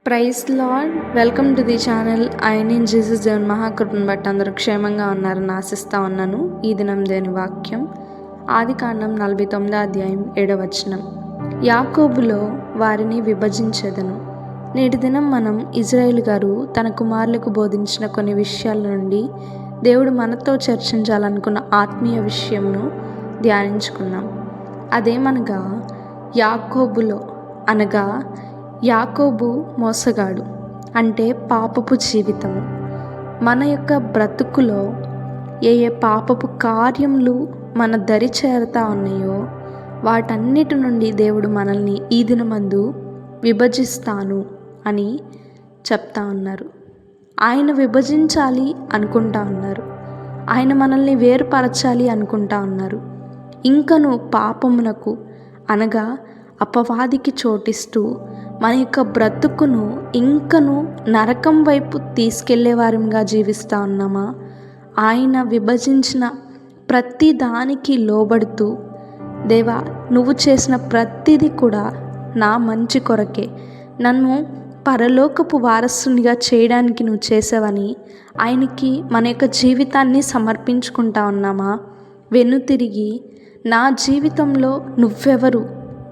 Praise Lord. Welcome to the channel. నేను Jesus దేవుని మహాకృపను బట్టి అందరూ క్షేమంగా ఉన్నారని ఆశిస్తూ ఉన్నాను. ఈ దినం దేని వాక్యం ఆదికాండం 49వ అధ్యాయం 7వ వచనం. యాకోబులో వారిని విభజించెదను. నేటి దినం మనం ఇజ్రాయేల్ గారు తన కుమారులకు బోధించిన కొన్ని విషయాల నుండి దేవుడు మనతో చర్చించాలనుకున్న ఆత్మీయ విషయంను ధ్యానించుకున్నాం. అదేమనగా యాకోబులో అనగా యాకోబు మోసగాడు అంటే పాపపు జీవితము. మన యొక్క బ్రతుకులో ఏ పాపపు కార్యములు మన దరి చేరుతా ఉన్నాయో వాటన్నిటి నుండి దేవుడు మనల్ని ఈ దినమందు విభజిస్తాను అని చెప్తా ఉన్నారు. ఆయన విభజించాలి అనుకుంటా ఉన్నారు. ఆయన మనల్ని వేరుపరచాలి అనుకుంటా ఉన్నారు. ఇంకను పాపమునకు అనగా అపవాదికి చోటిస్తూ మన యొక్క బ్రతుకును ఇంకను నరకం వైపు తీసుకెళ్లే వారంగా జీవిస్తూ ఉన్నామా? ఆయన విభజించిన ప్రతి దానికి లోబడుతూ, దేవా నువ్వు చేసిన ప్రతిదీ కూడా నా మంచి కొరకే, నన్ను పరలోకపు వారసునిగా చేయడానికి నువ్వు చేసావని ఆయనకి మన యొక్క జీవితాన్ని సమర్పించుకుంటా ఉన్నామా? వెనుతిరిగి నా జీవితంలో నువ్వెవరు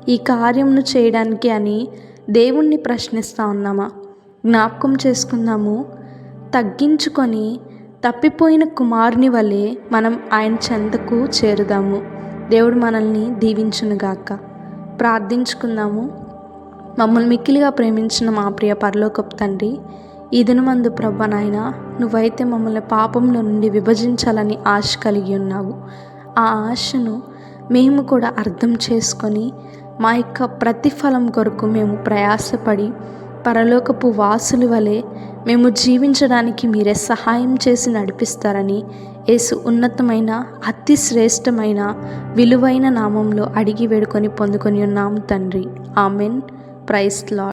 ఈ కార్యమును చేయడానికి అని దేవుణ్ణి ప్రశ్నిస్తూ ఉన్నామా? జ్ఞాపకం చేసుకుందాము. తగ్గించుకొని తప్పిపోయిన కుమారుని వలె మనం ఆయన చెంతకు చేరుదాము. దేవుడు మనల్ని దీవించునుగాక. ప్రార్థించుకుందాము. మమ్మల్ని మిక్కిలిగా ప్రేమించిన మా ప్రియ పరలోకపు తండ్రి, ఈ దినమందు ప్రభువా నాయనా, నువ్వైతే మమ్మల్ని పాపంలో నుండి విభజించాలని ఆశ కలిగి ఉన్నావు. ఆ ఆశను మేము కూడా అర్థం చేసుకొని మా యొక్క ప్రతిఫలం కొరకు మేము ప్రయాసపడి పరలోకపు వాసుల వలె మేము జీవించడానికి మీరే సహాయం చేసి నడిపిస్తారని యేసు ఉన్నతమైన అతి శ్రేష్టమైన విలువైన నామంలో అడిగి వేడుకొని పొందుకొని ఉన్నాము తండ్రి. ఆమెన్. Praise lord.